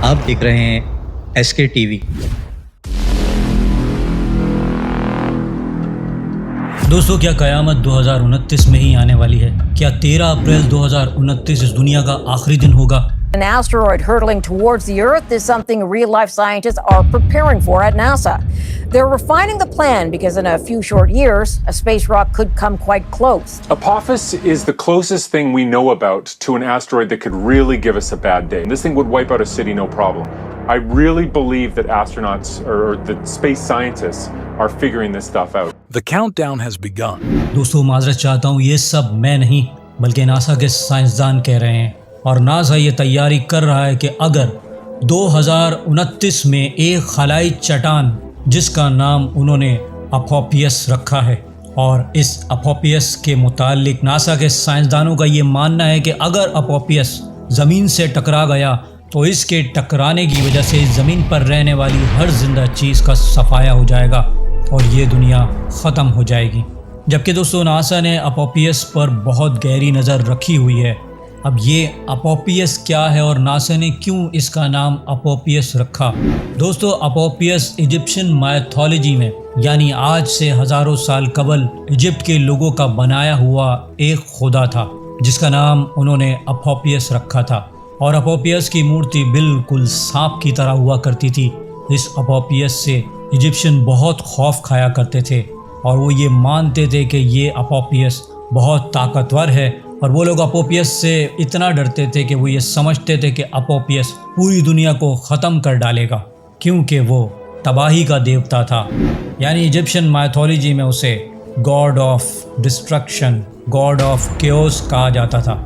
آپ دیکھ رہے ہیں SK TV۔ دوستو، کیا قیامت 2029 میں ہی آنے والی ہے؟ کیا 13 اپریل 2029 اس دنیا کا آخری دن ہوگا؟ An asteroid hurtling towards the Earth is something real-life scientists are preparing for at NASA. They're refining the plan because in a few short years, a space rock could come quite close. Apophis is the closest thing we know about to an asteroid that could really give us a bad day. This thing would wipe out a city, no problem. I really believe that astronauts or that space scientists are figuring this stuff out. The countdown has begun. دوستو، معذرت چاہتا ہوں، یہ سب میں نہیں بلکہ NASA کے سائنسدان کہہ رہے ہیں، اور ناسا یہ تیاری کر رہا ہے کہ اگر 2029 میں ایک خلائی چٹان جس کا نام انہوں نے اپوفیس رکھا ہے، اور اس اپوفیس کے متعلق ناسا کے سائنسدانوں کا یہ ماننا ہے کہ اگر اپوفیس زمین سے ٹکرا گیا تو اس کے ٹکرانے کی وجہ سے زمین پر رہنے والی ہر زندہ چیز کا صفایا ہو جائے گا اور یہ دنیا ختم ہو جائے گی۔ جبکہ دوستو، ناسا نے اپوفیس پر بہت گہری نظر رکھی ہوئی ہے۔ اب یہ اپوفیس کیا ہے اور ناسا نے کیوں اس کا نام اپوفیس رکھا؟ دوستو، اپوفیس ایجپشن مائتھولوجی میں، یعنی آج سے ہزاروں سال قبل ایجپٹ کے لوگوں کا بنایا ہوا ایک خدا تھا جس کا نام انہوں نے اپوفیس رکھا تھا، اور اپوفیس کی مورتی بالکل سانپ کی طرح ہوا کرتی تھی۔ اس اپوفیس سے ایجپشن بہت خوف کھایا کرتے تھے اور وہ یہ مانتے تھے کہ یہ اپوفیس بہت طاقتور ہے، اور وہ لوگ اپوفیس سے اتنا ڈرتے تھے کہ وہ یہ سمجھتے تھے کہ اپوفیس پوری دنیا کو ختم کر ڈالے گا، کیونکہ وہ تباہی کا دیوتا تھا۔ یعنی ایجپشن مائتھولوجی میں اسے god of destruction, god of chaos کہا جاتا تھا۔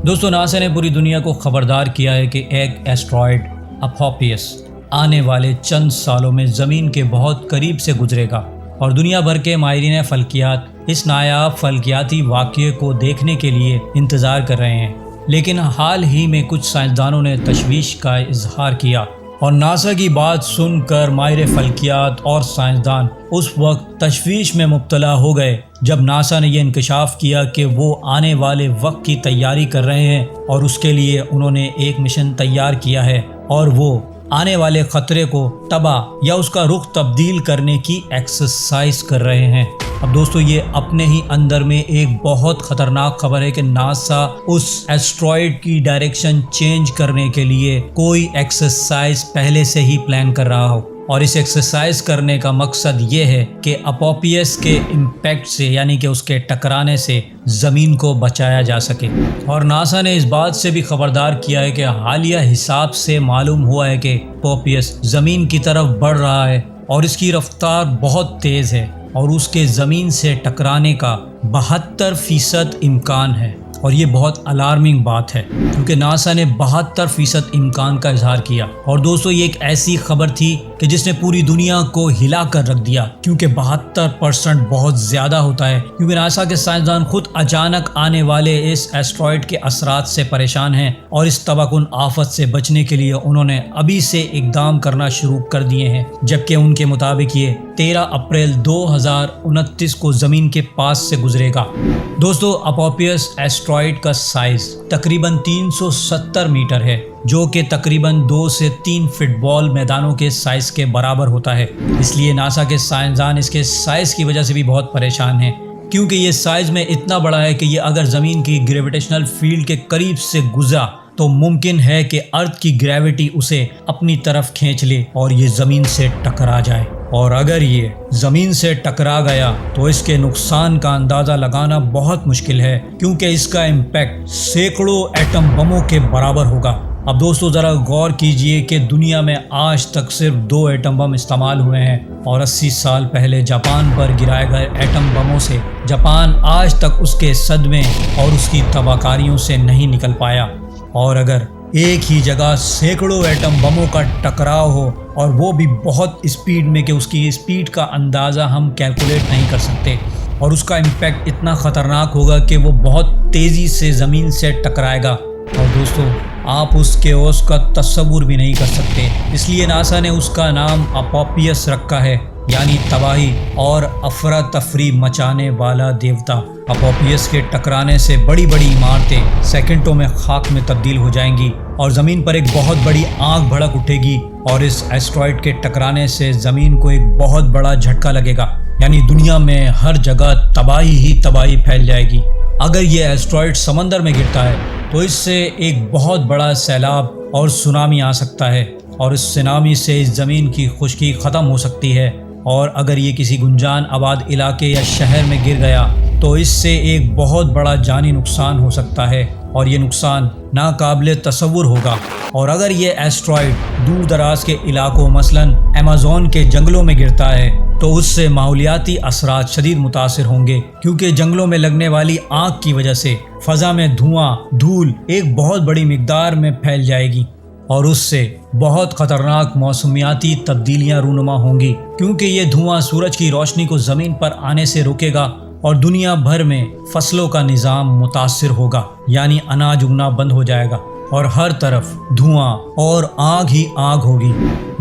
دوستو، ناسا نے پوری دنیا کو خبردار کیا ہے کہ ایک ایسٹرائیڈ اپوفیس آنے والے چند سالوں میں زمین کے بہت قریب سے گزرے گا، اور دنیا بھر کے ماہرین فلکیات اس نایاب فلکیاتی واقعے کو دیکھنے کے لیے انتظار کر رہے ہیں۔ لیکن حال ہی میں کچھ سائنسدانوں نے تشویش کا اظہار کیا، اور ناسا کی بات سن کر ماہر فلکیات اور سائنسدان اس وقت تشویش میں مبتلا ہو گئے جب ناسا نے یہ انکشاف کیا کہ وہ آنے والے وقت کی تیاری کر رہے ہیں، اور اس کے لیے انہوں نے ایک مشن تیار کیا ہے، اور وہ آنے والے خطرے کو تباہ یا اس کا رخ تبدیل کرنے کی ایکسرسائز کر رہے ہیں۔ اب دوستو، یہ اپنے ہی اندر میں ایک بہت خطرناک خبر ہے کہ ناسا اس ایسٹرائیڈ کی ڈائریکشن چینج کرنے کے لیے کوئی ایکسرسائز پہلے سے ہی پلان کر رہا ہو، اور اس ایکسرسائز کرنے کا مقصد یہ ہے کہ اپوفیس کے امپیکٹ سے، یعنی کہ اس کے ٹکرانے سے زمین کو بچایا جا سکے۔ اور ناسا نے اس بات سے بھی خبردار کیا ہے کہ حالیہ حساب سے معلوم ہوا ہے کہ اپوفیس زمین کی طرف بڑھ رہا ہے اور اس کی رفتار بہت تیز ہے، اور اس کے زمین سے ٹکرانے کا 72% امکان ہے، اور یہ بہت الارمنگ بات ہے کیونکہ ناسا نے 72% امکان کا اظہار کیا۔ اور دوستو، یہ ایک ایسی خبر تھی کہ جس نے پوری دنیا کو ہلا کر رکھ دیا، کیونکہ 72% بہت زیادہ ہوتا ہے، کیونکہ ناسا کے سائنسدان خود اچانک آنے والے اس ایسٹرائیڈ کے اثرات سے پریشان ہیں، اور اس تباہ کن آفت سے بچنے کے لیے انہوں نے ابھی سے اقدام کرنا شروع کر دیے ہیں، جبکہ ان کے مطابق یہ 13 اپریل 2029 کو زمین کے پاس سے گزرے گا۔ دوستو، اپوفیس ایسٹرائیڈ کا سائز تقریباً 370 میٹر ہے، جو کہ تقریباً 2 سے 3 فٹ بال میدانوں کے سائز کے برابر ہوتا ہے۔ اس لیے ناسا کے سائنسدان اس کے سائز کی وجہ سے بھی بہت پریشان ہیں، کیونکہ یہ سائز میں اتنا بڑا ہے کہ یہ اگر زمین کی گریویٹیشنل فیلڈ کے قریب سے گزرا تو ممکن ہے کہ ارتھ کی گریوٹی اسے اپنی طرف کھینچ لے اور یہ زمین سے ٹکرا جائے، اور اگر یہ زمین سے ٹکرا گیا تو اس کے نقصان کا اندازہ لگانا بہت مشکل ہے، کیونکہ اس کا امپیکٹ سینکڑوں ایٹم بموں کے برابر ہوگا۔ اب دوستو، ذرا غور کیجئے کہ دنیا میں آج تک صرف 2 ایٹم بم استعمال ہوئے ہیں، اور 80 سال پہلے جاپان پر گرائے گئے ایٹم بموں سے جاپان آج تک اس کے صدمے اور اس کی تباہ کاریوں سے نہیں نکل پایا۔ اور اگر ایک ہی جگہ سینکڑوں ایٹم بموں کا ٹکراؤ ہو، اور وہ بھی بہت اسپیڈ میں کہ اس کی اسپیڈ کا اندازہ ہم کیلکولیٹ نہیں کر سکتے، اور اس کا امپیکٹ اتنا خطرناک ہوگا کہ وہ بہت تیزی سے زمین سے ٹکرائے گا، اور دوستو، آپ اس کیوس کا تصور بھی نہیں کر سکتے۔ اس لیے ناسا نے اس کا نام اپوفیس رکھا ہے، یعنی تباہی اور افراتفری مچانے والا دیوتا۔ اپوپیس کے ٹکرانے سے بڑی بڑی عمارتیں سیکنڈوں میں خاک میں تبدیل ہو جائیں گی اور زمین پر ایک بہت بڑی آگ بھڑک اٹھے گی، اور اس ایسٹرائڈ کے ٹکرانے سے زمین کو ایک بہت بڑا جھٹکا لگے گا، یعنی دنیا میں ہر جگہ تباہی ہی تباہی پھیل جائے گی۔ اگر یہ ایسٹرائڈ سمندر میں گرتا ہے تو اس سے ایک بہت بڑا سیلاب اور سونامی آ سکتا ہے، اور اس سونامی سے اس زمین کی خشکی ختم ہو سکتی ہے، اور اگر یہ کسی گنجان آباد علاقے یا شہر میں گر گیا تو اس سے ایک بہت بڑا جانی نقصان ہو سکتا ہے، اور یہ نقصان ناقابل تصور ہوگا۔ اور اگر یہ ایسٹرائڈ دور دراز کے علاقوں مثلاً ایمیزون کے جنگلوں میں گرتا ہے تو اس سے ماحولیاتی اثرات شدید متاثر ہوں گے، کیونکہ جنگلوں میں لگنے والی آگ کی وجہ سے فضا میں دھواں، دھول ایک بہت بڑی مقدار میں پھیل جائے گی، اور اس سے بہت خطرناک موسمیاتی تبدیلیاں رونما ہوں گی، کیونکہ یہ دھواں سورج کی روشنی کو زمین پر آنے سے روکے گا، اور دنیا بھر میں فصلوں کا نظام متاثر ہوگا، یعنی اناج اگنا بند ہو جائے گا، اور ہر طرف دھواں اور آگ ہی آگ ہوگی۔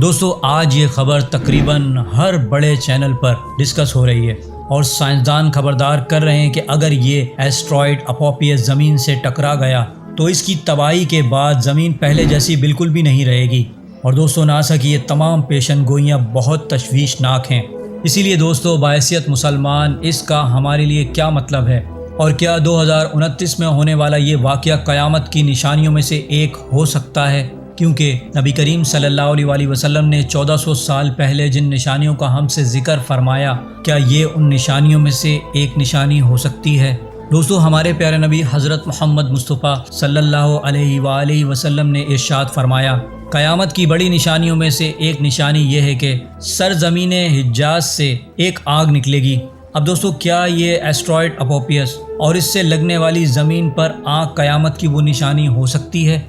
دوستو، آج یہ خبر تقریباً ہر بڑے چینل پر ڈسکس ہو رہی ہے، اور سائنسدان خبردار کر رہے ہیں کہ اگر یہ ایسٹرائڈ اپوپیس زمین سے ٹکرا گیا تو اس کی تباہی کے بعد زمین پہلے جیسی بالکل بھی نہیں رہے گی۔ اور دوستو، ناسا کی یہ تمام پیشن گوئیاں بہت تشویشناک ہیں۔ اسی لیے دوستو، بحیثیت مسلمان اس کا ہمارے لیے کیا مطلب ہے، اور کیا 2029 میں ہونے والا یہ واقعہ قیامت کی نشانیوں میں سے ایک ہو سکتا ہے؟ کیونکہ نبی کریم صلی اللہ علیہ وآلہ وسلم نے 1400 سال پہلے جن نشانیوں کا ہم سے ذکر فرمایا، کیا یہ ان نشانیوں میں سے ایک نشانی ہو سکتی ہے؟ دوستو، ہمارے پیارے نبی حضرت محمد مصطفیٰ صلی اللہ علیہ وآلہ وسلم نے ارشاد فرمایا، قیامت کی بڑی نشانیوں میں سے ایک نشانی یہ ہے کہ سرزمین حجاز سے ایک آگ نکلے گی۔ اب دوستو، کیا یہ ایسٹرائڈ اپوپیس اور اس سے لگنے والی زمین پر آگ قیامت کی وہ نشانی ہو سکتی ہے؟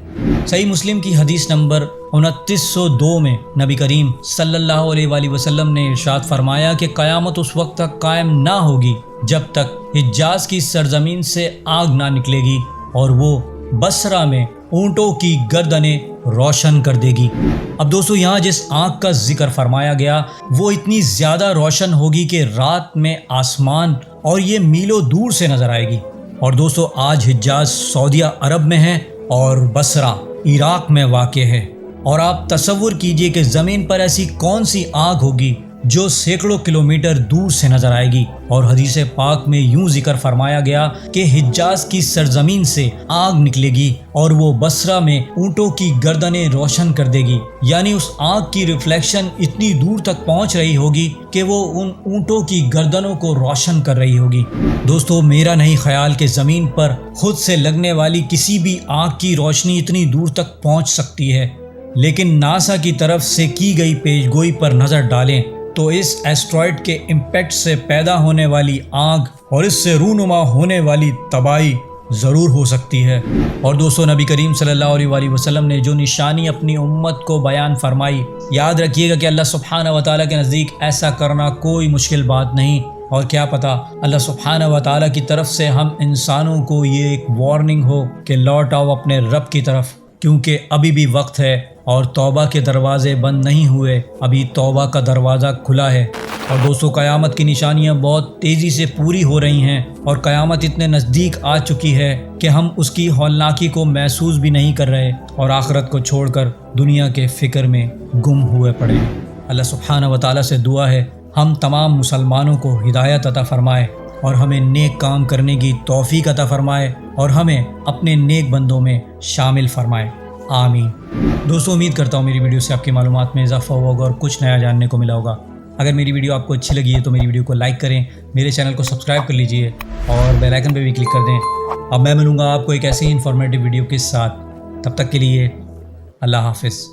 صحیح مسلم کی حدیث نمبر 2902 میں نبی کریم صلی اللہ علیہ وآلہ وسلم نے ارشاد فرمایا کہ قیامت اس وقت تک قائم نہ ہوگی جب تک حجاز کی سرزمین سے آگ نہ نکلے گی، اور وہ بصرہ میں اونٹوں کی گردنیں روشن کر دے گی۔ اب دوستو، یہاں جس آنکھ کا ذکر فرمایا گیا وہ اتنی زیادہ روشن ہوگی کہ رات میں آسمان اور یہ میلوں دور سے نظر آئے گی۔ اور دوستو، آج حجاز سعودیہ عرب میں ہے اور بصرہ عراق میں واقع ہے، اور آپ تصور کیجئے کہ زمین پر ایسی کون سی آگ ہوگی جو سینکڑوں کلومیٹر دور سے نظر آئے گی۔ اور حدیث پاک میں یوں ذکر فرمایا گیا کہ حجاز کی سرزمین سے آگ نکلے گی اور وہ بصرہ میں اونٹوں کی گردنیں روشن کر دے گی، یعنی اس آگ کی ریفلیکشن اتنی دور تک پہنچ رہی ہوگی کہ وہ ان اونٹوں کی گردنوں کو روشن کر رہی ہوگی۔ دوستو، میرا نہیں خیال کہ زمین پر خود سے لگنے والی کسی بھی آگ کی روشنی اتنی دور تک پہنچ سکتی ہے، لیکن ناسا کی طرف سے کی گئی پیش گوئی پر نظر ڈالیں تو اس ایسٹرائڈ کے امپیکٹ سے پیدا ہونے والی آگ اور اس سے رونما ہونے والی تباہی ضرور ہو سکتی ہے۔ اور دوستو، نبی کریم صلی اللہ علیہ وآلہ وسلم نے جو نشانی اپنی امت کو بیان فرمائی، یاد رکھیے گا کہ اللہ سبحانہ و تعالیٰ کے نزدیک ایسا کرنا کوئی مشکل بات نہیں، اور کیا پتہ اللہ سبحانہ و تعالیٰ کی طرف سے ہم انسانوں کو یہ ایک وارننگ ہو کہ لوٹ آؤ اپنے رب کی طرف، کیونکہ ابھی بھی وقت ہے اور توبہ کے دروازے بند نہیں ہوئے، ابھی توبہ کا دروازہ کھلا ہے۔ اور دوستو، قیامت کی نشانیاں بہت تیزی سے پوری ہو رہی ہیں، اور قیامت اتنے نزدیک آ چکی ہے کہ ہم اس کی ہولناکی کو محسوس بھی نہیں کر رہے، اور آخرت کو چھوڑ کر دنیا کے فکر میں گم ہوئے پڑے ہیں۔ اللہ سبحانہ و تعالیٰ سے دعا ہے ہم تمام مسلمانوں کو ہدایت عطا فرمائے، اور ہمیں نیک کام کرنے کی توفیق عطا فرمائے، اور ہمیں اپنے نیک بندوں میں شامل فرمائے، آمین۔ دوستو، امید کرتا ہوں میری ویڈیو سے آپ کی معلومات میں اضافہ ہوا ہوگا اور کچھ نیا جاننے کو ملا ہوگا۔ اگر میری ویڈیو آپ کو اچھی لگی ہے تو میری ویڈیو کو لائک کریں، میرے چینل کو سبسکرائب کر لیجئے اور بیل آئیکن پہ بھی کلک کر دیں۔ اب میں ملوں گا آپ کو ایک ایسی انفارمیٹیو ویڈیو کے ساتھ، تب تک کے لیے اللہ حافظ۔